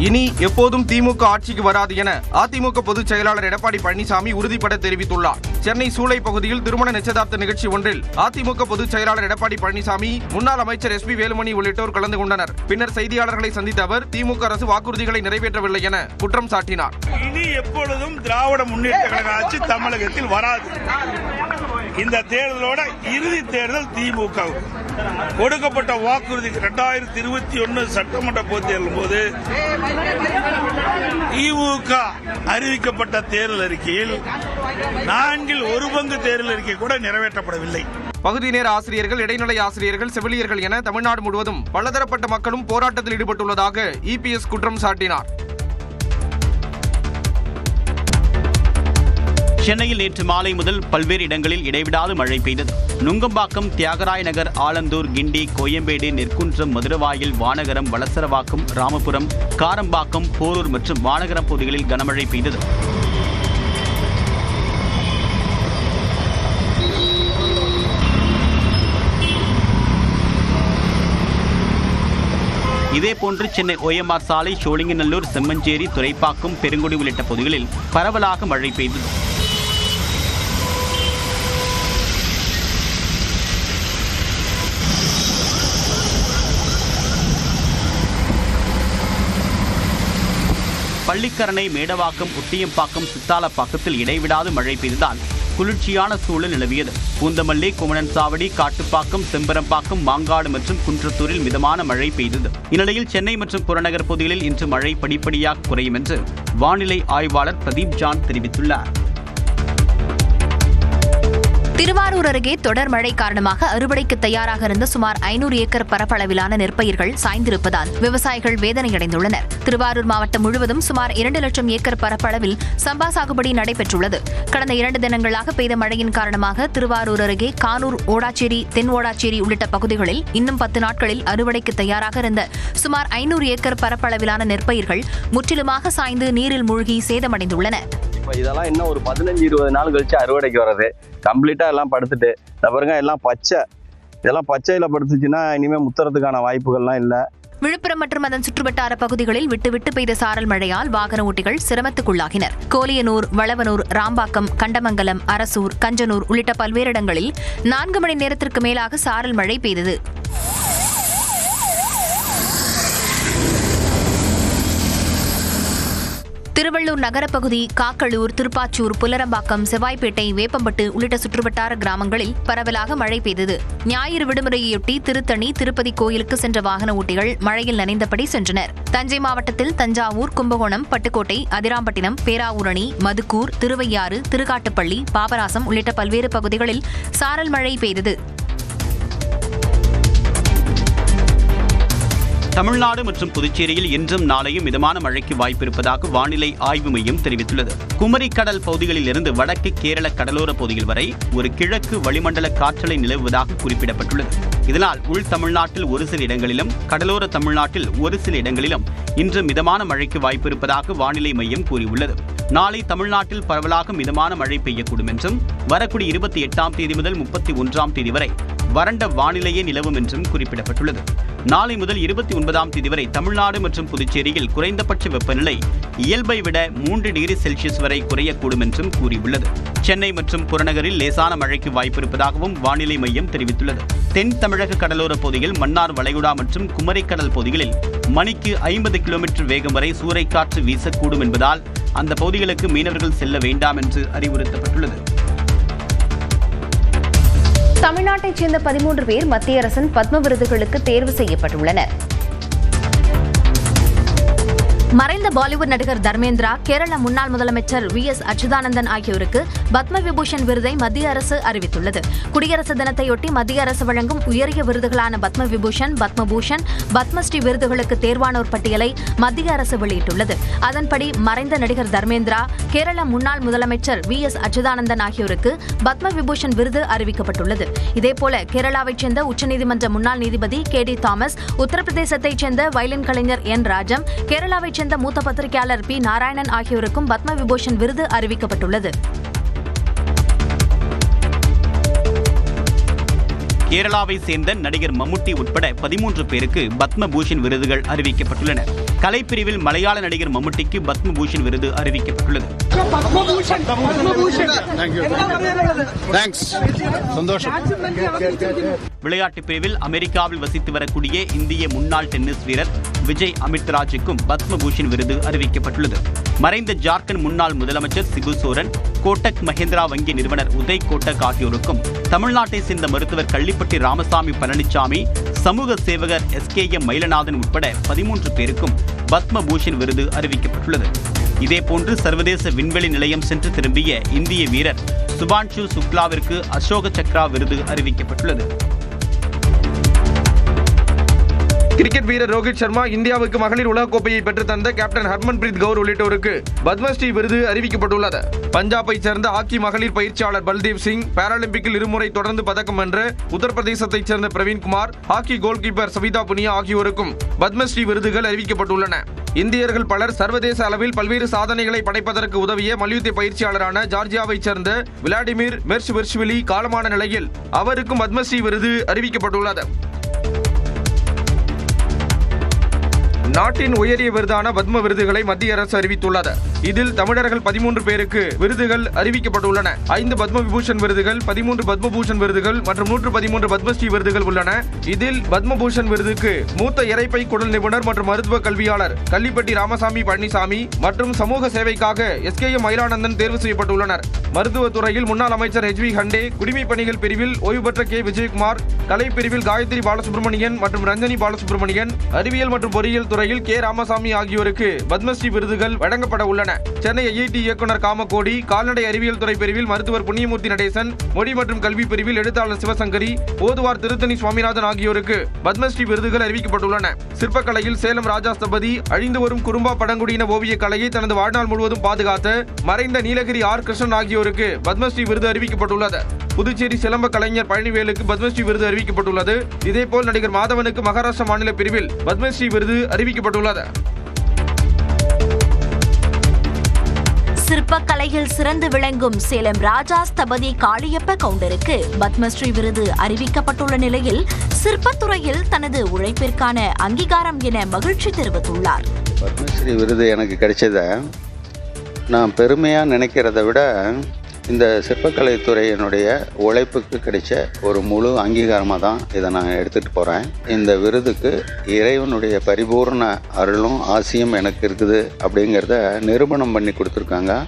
இனி எப்போதும் திமுக ஆட்சிக்கு வராது என அதிமுக பொதுச் செயலாளர் எடப்பாடி பழனிசாமி உறுதிபட தெரிவித்துள்ளார். சென்னை சூளை பகுதியில் திருமண நிச்சயதார்த்த நிகழ்ச்சி ஒன்றில் அதிமுக பொதுச் செயலாளர் எடப்பாடி பழனிசாமி, முன்னாள் அமைச்சர் SP வேலுமணி உள்ளிட்டோர் கலந்து கொண்டனர். பின்னர் செய்தியாளர்களை சந்தித்த அவர் திமுக அரசு வாக்குறுதிகளை நிறைவேற்றவில்லை என குற்றம் சாட்டினார். இனி எப்பொழுதும் திராவிட முன்னேற்ற கழக ஆட்சி தமிழகத்தில் வராது. இந்த தேர்தலோட இறுதி தேர்தல் திமுக கொடுக்கப்பட்ட வாக்குறுதி 2021 சட்டமன்ற பொதுத் தேர்தல் போது திமுக அறிவிக்கப்பட்ட தேர்தல் அறிக்கையில் 1/4 பங்கு தேர்தல் அறிக்கை கூட நிறைவேற்றப்படவில்லை. பகுதி நேர ஆசிரியர்கள், இடைநிலை ஆசிரியர்கள், செவிலியர்கள் என தமிழ்நாடு முழுவதும் பலதரப்பட்ட மக்களும் போராட்டத்தில் ஈடுபட்டுள்ளதாக EPS குற்றம் சாட்டினார். சென்னையில் நேற்று மாலை முதல் பல்வேறு இடங்களில் இடைவிடாது மழை பெய்தது. நுங்கம்பாக்கம், தியாகராய நகர், ஆலந்தூர், கிண்டி, கோயம்பேடு, நெற்குன்றம், மதுரவாயில், வானகரம், வளசரவாக்கம், ராமபுரம், காரம்பாக்கம், போரூர் மற்றும் வானகரம் பகுதிகளில் கனமழை பெய்தது. இதேபோன்று சென்னை OMR சாலை, சோழிங்கநல்லூர், செம்மஞ்சேரி, துரைப்பாக்கம், பெருங்குடி உள்ளிட்ட பகுதிகளில் பரவலாக மழை பெய்தது. பள்ளிக்கரணை, மேடவாக்கம், ஒட்டியம்பாக்கம், சித்தாலப்பாக்கத்தில் இடைவிடாது மழை பெய்ததால் குளிர்ச்சியான சூழல் நிலவியது. பூந்தமல்லி, குமணன்சாவடி, காட்டுப்பாக்கம், செம்பரம்பாக்கம், மாங்காடு மற்றும் குன்றத்தூரில் மிதமான மழை பெய்தது. இந்நிலையில் சென்னை மற்றும் புறநகர் பகுதிகளில் இன்று மழை படிப்படியாக குறையும் என்று வானிலை ஆய்வாளர் பிரதீப் ஜான் தெரிவித்துள்ளார். திருவாரூர் அருகே தொடர் மழை காரணமாக அறுவடைக்கு தயாராக இருந்த சுமார் 500 ஏக்கர் பரப்பளவிலான நெற்பயிர்கள் சாய்ந்திருப்பதால் விவசாயிகள் வேதனையடைந்துள்ளனர். திருவாரூர் மாவட்டம் முழுவதும் சுமார் 2 லட்சம் ஏக்கர் பரப்பளவில் சம்பா சாகுபடி நடைபெற்றுள்ளது. கடந்த 2 தினங்களாக பெய்த மழையின் காரணமாக திருவாரூர் அருகே கானூர், ஓடாச்சேரி, தென் ஓடாச்சேரி உள்ளிட்ட பகுதிகளில் இன்னும் 10 நாட்களில் அறுவடைக்கு தயாராக இருந்த சுமார் 500 ஏக்கர் பரப்பளவிலான நெற்பயிர்கள் முற்றிலுமாக சாய்ந்து நீரில் மூழ்கி சேதமடைந்துள்ளன. இதெல்லாம் இன்னும் ஒரு 15-20 நாள் கழிச்சு அறுவடைக்கு வர்றது. கம்ப்ளீட்டா எல்லாம் படுத்துட்டு பாருங்க, எல்லாம் பச்சை. இதெல்லாம் பச்சையில படுத்துச்சுன்னா இனிமே முத்துறதுக்கான வாய்ப்புகள்லாம் இல்லை. விழுப்புரம் மற்றும் அதன் சுற்றுவட்டார பகுதிகளில் விட்டு பெய்த சாரல் மழையால் வாகன ஓட்டிகள் சிரமத்துக்குள்ளாகினர். கோலியனூர், வளவனூர், ராம்பாக்கம், கண்டமங்கலம், அரசூர், கஞ்சனூர் உள்ளிட்ட பல்வேறு இடங்களில் 4 மணி நேரத்திற்கு மேலாக சாரல் மழை பெய்தது. திருவள்ளூர் நகரப்பகுதி, காக்களூர், திருப்பாச்சூர், புல்லரம்பாக்கம், செவ்வாய்ப்பேட்டை, வேப்பம்பட்டு உள்ளிட்ட சுற்றுவட்டார கிராமங்களில் பரவலாக மழை பெய்தது. ஞாயிறு விடுமுறையொட்டி திருத்தணி, திருப்பதி கோயிலுக்கு சென்ற வாகன ஓட்டிகள் மழையில் நனைந்தபடி சென்றனர். தஞ்சை மாவட்டத்தில் தஞ்சாவூர், கும்பகோணம், பட்டுக்கோட்டை, அதிராம்பட்டினம், பேராவூரணி, மதுக்கூர், திருவையாறு, திருக்காட்டுப்பள்ளி, பாபநாசம் உள்ளிட்ட பல்வேறு பகுதிகளில் சாரல் மழை பெய்தது. தமிழ்நாடு மற்றும் புதுச்சேரியில் இன்றும் நாளையும் மிதமான மழைக்கு வாய்ப்பிருப்பதாக வானிலை ஆய்வு மையம் தெரிவித்துள்ளது. குமரி கடல் பகுதிகளில் இருந்து வடக்கு கேரள கடலோர பகுதிகள் வரை ஒரு கிழக்கு வளிமண்டல காற்றலை நிலவுவதாக குறிப்பிடப்பட்டுள்ளது. இதனால் உள் தமிழ்நாட்டில் ஒரு சில இடங்களிலும், கடலோர தமிழ்நாட்டில் ஒரு சில இடங்களிலும் இன்று மிதமான மழைக்கு வாய்ப்பிருப்பதாக வானிலை மையம் கூறியுள்ளது. நாளை தமிழ்நாட்டில் பரவலாக மிதமான மழை பெய்யக்கூடும் என்றும், வரக்கூடிய 28ஆம் தேதி முதல் 31ஆம் தேதி வரை வறண்ட வானிலையே நிலவும் என்றும் குறிப்பிடப்பட்டுள்ளது. நாளை முதல் 29ஆம் தேதி வரை தமிழ்நாடு மற்றும் புதுச்சேரியில் குறைந்தபட்ச வெப்பநிலை இயல்பை விட 3 டிகிரி செல்சியஸ் வரை குறையக்கூடும் என்றும் கூறியுள்ளது. சென்னை மற்றும் புறநகரில் லேசான மழைக்கு வாய்ப்பிருப்பதாகவும் வானிலை மையம் தெரிவித்துள்ளது. தென் தமிழக கடலோர பகுதியில், மன்னார் வளைகுடா மற்றும் குமரிக்கடல் பகுதிகளில் மணிக்கு 50 கிலோமீட்டர் வேகம் வரை சூறைக்காற்று வீசக்கூடும் என்பதால் அந்த பகுதிகளுக்கு மீனவர்கள் செல்ல வேண்டாம் என்று அறிவுறுத்தப்பட்டுள்ளது. தமிழ்நாட்டைச் சேர்ந்த 13 பேர் மத்திய அரசின் பத்ம விருதுகளுக்கு தேர்வு செய்யப்பட்டுள்ளனர். மறைந்த பாலிவுட் நடிகர் தர்மேந்திரா, கேரள முன்னாள் முதலமைச்சர் VS அச்சுதானந்தன் ஆகியோருக்கு பத்ம விபூஷன் விருதை மத்திய அரசு அறிவித்துள்ளது. குடியரசு தினத்தையொட்டி மத்திய அரசு வழங்கும் உயரிய விருதுகளான பத்ம விபூஷன், பத்மபூஷன், பத்மஸ்ரீ விருதுகளுக்கு தேர்வானோர் பட்டியலை மத்திய அரசு வெளியிட்டுள்ளது. அதன்படி மறைந்த நடிகர் தர்மேந்திரா, கேரள முன்னாள் முதலமைச்சர் VS அச்சுதானந்தன் ஆகியோருக்கு பத்ம விபூஷன் விருது அறிவிக்கப்பட்டுள்ளது. இதேபோல கேரளாவைச் சேர்ந்த உச்சநீதிமன்ற முன்னாள் நீதிபதி KD தாமஸ், உத்தரப்பிரதேசத்தைச் சேர்ந்த வயலின் கலைஞர் N ராஜம், கேரளாவைச் சேர்ந்த மூத்த பத்திரிகையாளர் P நாராயணன் ஆகியோருக்கும் பத்ம விபூஷன் விருது அறிவிக்கப்பட்டுள்ளது. கேரளாவை சேர்ந்த நடிகர் மம்முட்டி உட்பட 13 பேருக்கு பத்ம பூஷன் விருதுகள் அறிவிக்கப்பட்டுள்ளன. கலைப்பிரிவில் மலையாள நடிகர் மம்முட்டிக்கு பத்ம பூஷன் விருது அறிவிக்கப்பட்டுள்ளது. விளையாட்டுப் பிரிவில் அமெரிக்காவில் வசித்து வரக்கூடிய இந்திய முன்னாள் டென்னிஸ் வீரர் விஜய் அமிர்தராஜுக்கும் பத்ம பூஷன் விருது அறிவிக்கப்பட்டுள்ளது. மறைந்த ஜார்க்கண்ட் முன்னாள் முதலமைச்சர் சிபு சோரன், கோட்டக் மஹிந்திரா வங்கி நிறுவனர் உதய் கோட்டக் ஆகியோருக்கும், தமிழ்நாட்டை சேர்ந்த மருத்துவர் கள்ளிப்பட்டி ராமசாமி பழனிசாமி, சமூக சேவகர் SKM மயிலநாதன் உட்பட 13 பேருக்கும் பத்ம பூஷன் விருது அறிவிக்கப்பட்டுள்ளது. இதேபோன்று சர்வதேச விண்வெளி நிலையம் சென்று திரும்பிய இந்திய வீரர் சுபான்ஷு சுக்லாவிற்கு அசோக சக்ரா விருது அறிவிக்கப்பட்டுள்ளது. கிரிக்கெட் வீரர் ரோஹித் சர்மா, இந்தியாவுக்கு மகளிர் உலகக்கோப்பையை பெற்றுத் தந்த கேப்டன் ஹர்மன்பிரீத் கவுர் உள்ளிட்டோருக்கு பத்மஸ்ரீ விருது அறிவிக்கப்பட்டுள்ளது. பஞ்சாபை சேர்ந்த ஹாக்கி மகளிர் பயிற்சியாளர் பல்தேவ் சிங், பாராலிம்பிக்கில் இருமுறை தொடர்ந்து பதக்கம் வென்ற உத்தரப்பிரதேசத்தைச் சேர்ந்த Praveenkumar, hockey goal keeper Savitha Punia ஆகியோருக்கும் பத்மஸ்ரீ விருதுகள் அறிவிக்கப்பட்டுள்ளன. இந்தியர்கள் பலர் சர்வதேச அளவில் பல்வேறு சாதனைகளை படைப்பதற்கு உதவிய மல்யுத்த பயிற்சியாளரான ஜார்ஜியாவைச் சேர்ந்த விளாடிமிர் மெர்ஷ்வெர்ஷ்விலி காலமான நிலையில் அவருக்கும் பத்மஸ்ரீ விருது அறிவிக்கப்பட்டுள்ளது. நாட்டின் உயரிய விருதான பத்ம விருதுகளை மத்திய அரசு அறிவித்துள்ளது. இதில் தமிழர்கள் 13 பேருக்கு விருதுகள் அறிவிக்கப்பட்டுள்ளன. 5 பத்ம விபூஷன் விருதுகள், 13 பத்மபூஷன் விருதுகள் மற்றும் 113 பத்மஸ்ரீ விருதுகள் உள்ளன. இதில் பத்மபூஷன் விருதுக்கு மூத்த இரைப்பை குடல் நிபுணர் மற்றும் மருத்துவ கல்வியாளர் கள்ளிப்பட்டி ராமசாமி பழனிசாமி மற்றும் சமூக சேவைக்காக SKM மயிலானந்தன் தேர்வு செய்யப்பட்டுள்ளனர். மருத்துவத்துறையில் முன்னாள் அமைச்சர் HV ஹண்டே, குடிமைப் பணிகள் பிரிவில் ஓய்வு பெற்ற K விஜயகுமார், கலை பிரிவில் காயத்ரி பாலசுப்ரமணியன் மற்றும் ரஞ்சனி பாலசுப்ரமணியன், அறிவியல் மற்றும் பொறியியல் துறையில் K ராமசாமி ஆகியோருக்கு பத்மஸ்ரீ விருதுகள் வழங்கப்பட உள்ளன. சென்னை IIT இயக்குனர் காமகோடி, கால்நடை அறிவியல் துறை பிரிவில் மருத்துவர் புண்ணியமூர்த்தி நடேசன், மொழி மற்றும் கல்வி பிரிவில் எழுத்தாளர் சிவசங்கரி, ஓதுவார் திருத்தணி சுவாமிநாதன் ஆகியோருக்கு பத்மஸ்ரீ விருதுகள் அறிவிக்கப்பட்டுள்ளன. சிற்பக்கலையில் சேலம் ராஜா ஸ்தபதி, அழிந்து வரும் குறும்பா பழங்குடியின ஓவிய கலையை தனது வாழ்நாள் முழுவதும் பாதுகாத்த மறைந்த நீலகிரி R கிருஷ்ணன் ஆகியோருக்கு பத்மஸ்ரீ விருது அறிவிக்கப்பட்டுள்ளது. புதுச்சேரி சிலம்ப கலைஞர் பழனிவேலுக்கு பத்மஸ்ரீ விருது அறிவிக்கப்பட்டுள்ளது. இதேபோல் நடிகர் மாதவனுக்கு மகாராஷ்டிரா மாநில பிரிவில் பத்மஸ்ரீ விருது அறிவிக்கப்பட்டுள்ளது. சிற்பக்கலையில் சிறந்து விளங்கும் சேலம் ராஜா ஸ்தபதி காளியப்ப கவுண்டருக்கு பத்மஸ்ரீ விருது அறிவிக்கப்பட்டுள்ள நிலையில் சிற்பத்துறையில் தனது உழைப்பிற்கான அங்கீகாரம் என மகிழ்ச்சி தெரிவித்துள்ளார். பத்மஸ்ரீ விருது எனக்கு கிடைச்சத நான் பெருமையாக நினைக்கிறத விட இந்த சிற்பக்கலைத்துறையினுடைய உழைப்புக்கு கிடைச்ச ஒரு முழு அங்கீகாரமாக தான் இதை நான் எடுத்துகிட்டு போகிறேன். இந்த விருதுக்கு இறைவனுடைய பரிபூர்ண அருளும் ஆசியும் எனக்கு இருக்குது அப்படிங்கிறத நிரூபணம் பண்ணி கொடுத்துருக்காங்க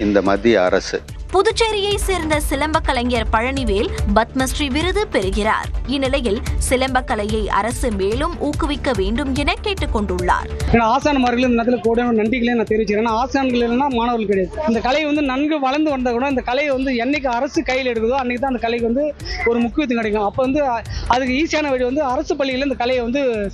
இந்த மத்திய அரசு. புதுச்சேரியை சேர்ந்த சிலம்ப கலைஞர் பழனிவேல் பத்மஸ்ரீ விருது பெறுகிறார். இந்நிலையில் சிலம்பக்கலையை அரசு மேலும் ஊக்குவிக்க வேண்டும் என கேட்டுக் கொண்டுள்ளார். ஆசான்மார்கள் இந்த நேரத்தில் கூட நன்றிகளை நான் தெரிவிக்கிறேன். ஆசான்கள் இல்லைன்னா மாணவர்கள் கிடையாது. இந்த கலை நன்கு வளர்ந்து வந்தால் கூட இந்த கலையை என்னைக்கு அரசு கையில் எடுக்குதோ அன்னைக்கு தான் அந்த கலைக்கு ஒரு முக்கியத்துவம் கிடைக்கும். அப்போ அதுக்கு ஈஸியான வழி அரசு பள்ளிகளில் இந்த கலையை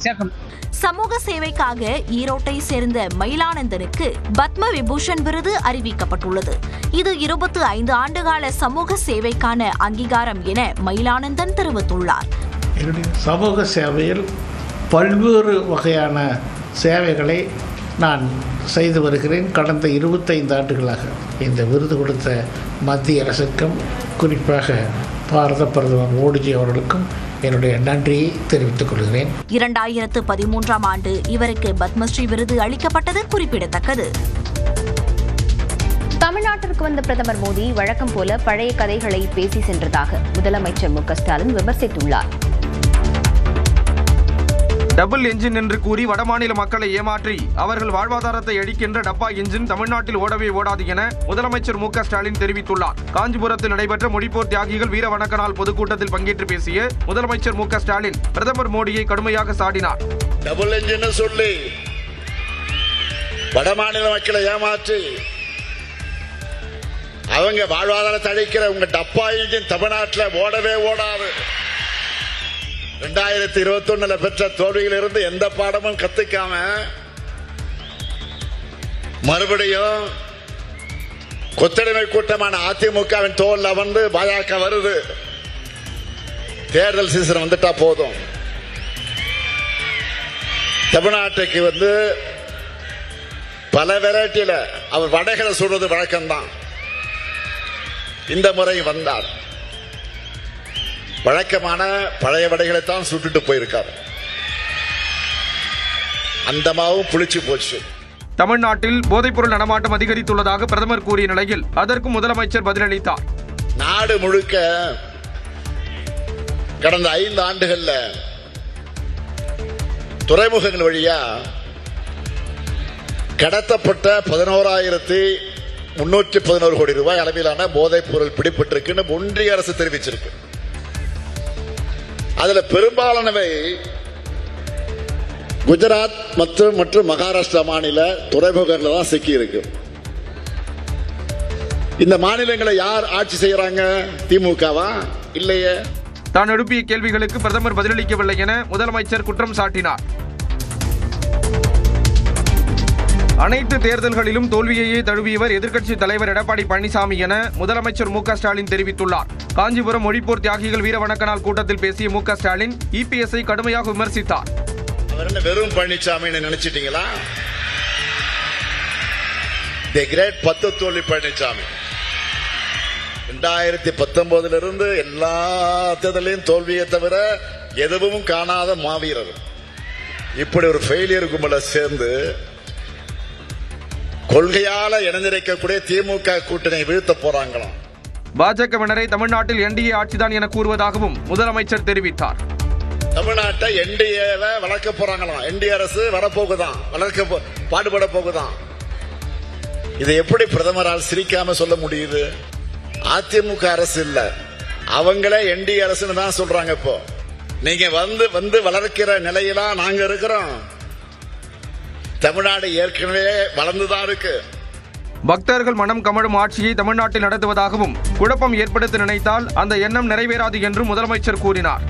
சேர்க்கணும். சமூக சேவைக்காக ஈரோட்டை சேர்ந்த மயிலானந்தனுக்கு பத்ம விபூஷன் விருது அறிவிக்கப்பட்டுள்ளது. இது 25 ஆண்டுகால சமூக சேவைக்கான அங்கீகாரம் என மயிலானந்தன் தெரிவித்துள்ளார். சமூக சேவையில் பல்வேறு வகையான சேவைகளை நான் செய்து வருகிறேன். கடந்த 25 ஆண்டுகளாக இந்த விருது கொடுத்த மத்திய அரசுக்கும் குறிப்பாக பாரத பிரதமர் மோடிஜி அவர்களுக்கும் என்னுடைய நன்றியை தெரிவித்துக் கொள்கிறேன். 2013ஆம் ஆண்டு இவருக்கு பத்மஸ்ரீ விருது அளிக்கப்பட்டது குறிப்பிடத்தக்கது. தமிழ்நாட்டிற்கு வந்த பிரதமர் மோடி வழக்கம் போல பழைய கதைகளை பேசி சென்றதாக முதலமைச்சர் மு.க. ஸ்டாலின் விமர்சித்துள்ளார். டபுள் என்ஜின் என்று கூறி வடமாநில மக்களை ஏமாற்றி அவர்கள் வாழ்வாதாரத்தை அளிக்கின்ற டப்பா என்ஜின் தமிழ்நாட்டில் ஓடவே ஓடாது என முதலமைச்சர் மு.க. ஸ்டாலின் தெரிவித்துள்ளார். காஞ்சிபுரத்தில் நடைபெற்ற முடிப்போர் தியாகிகள் வீர வணக்க நாள் பொதுக்கூட்டத்தில் பங்கேற்று பேசிய முதலமைச்சர் மு.க. ஸ்டாலின் பிரதமர் மோடியை கடுமையாக சாடினார். டபுள் என்ஜின் சொல்லி வடமாநில மக்களை ஏமாற்றி அவங்க வாழ்வாதாரத்தை அளிக்கிற உங்க டப்பா என்ஜின் தமிழ்நாட்டில் ஓடவே ஓடாது. 2021 பெற்ற தோல்வியிலிருந்து எந்த பாடமும் கத்துக்காம மறுபடியும் கொத்தடிமை கூட்டமான அதிமுகவின் தோல்ல பாஜக வருது. தேர்தல் சீசன் வந்துட்டா போதும். தமிழ்நாட்டுக்கு பல வெரைட்டியில அவர் வடைகளை சொல்றது வழக்கம்தான். இந்த முறை வந்தார். வழக்கமான பழைய வடைகளைத்தான் சுட்டுட்டு போயிருக்காரு. அந்த மாவும் புளிச்சு போச்சு. தமிழ்நாட்டில் போதைப்பொருள் நடமாட்டம் அதிகரித்துள்ளதாக பிரதமர் கூறிய நிலையில் அதற்கு முதலமைச்சர் பதிலளித்தார். நாடு முழுக்க கடந்த 5 ஆண்டுகள்ல துறைமுகங்கள் வழியா கடத்தப்பட்ட 11,311 கோடி ரூபாய் அளவிலான போதைப் பொருள் பிடிபட்டிருக்குன்னு ஒன்றிய அரசு தெரிவிச்சிருக்கு. அதுல பெரும்பாலானவை குஜராத் மற்றும் மகாராஷ்டிரா மாநில துறைமுகங்கள் தான் சிக்கி இருக்கு. இந்த மாநிலங்களை யார் ஆட்சி செய்யறாங்க? திமுகவா? இல்லையே. தான் எழுப்பிய கேள்விகளுக்கு பிரதமர் பதிலளிக்கவில்லை என முதலமைச்சர் குற்றம் சாட்டினார். அனைத்து தேர்தல்களிலும் தோல்வியையே தழுவியவர் எதிர்க்கட்சித் தலைவர் எடப்பாடி பழனிசாமி என முதலமைச்சர் மு.க.ஸ்டாலின் தெரிவித்துள்ளார். காஞ்சிபுரம் மொழிப்போர் தியாகிகள் வீர வணக்க நாள் கூட்டத்தில் பேசிய மு.க.ஸ்டாலின் இபிஎஸ்ஐ கடுமையாக விமர்சித்தார். வெறும் பழனிசாமி நினைச்சிட்டீங்களா? தி கிரேட் 10 தோல்வி பழனிசாமி 2019 இருந்து எல்லா தேர்தலையும் தோல்வியை தவிர எதுவும் காணாத மாவீரர். இப்படி ஒரு ஃபெயிலியர் கும்பல சேர்ந்து கொள்கையால இணைந்திருக்கக்கூடிய திமுக கூட்டணி வீழ்த்த போறாங்களாம். பாஜகவினரை தமிழ்நாட்டில் என்டிஏ ஆட்சிதான் என கூறுவதாகவும் முதலமைச்சர் தெரிவித்தார். தமிழ்நாட்டை என்டிஏவை வளர்க்க போறாங்களாம். என்டிஏ அரசு வரப்போகுதான், பாடுபட போகுதான். இதை எப்படி பிரதமரால் சிரிக்காம சொல்ல முடியுது? அதிமுக அரசு இல்ல, அவங்களே என்டிஏ அரசுன்னு தான் சொல்றாங்க. இப்போ நீங்க வந்து வளர்க்கிற நிலையெல்லாம் நாங்க இருக்கிறோம். தமிழ்நாடு ஏற்கனவே வளர்ந்துதான் இருக்கு. பக்தர்கள் மனம் கமழும் ஆட்சியை தமிழ்நாட்டில் நடத்துவதாகவும் குழப்பம் ஏற்படுத்த நினைத்தால் அந்த எண்ணம் நிறைவேறாது என்றும் முதலமைச்சர் கூறினார்.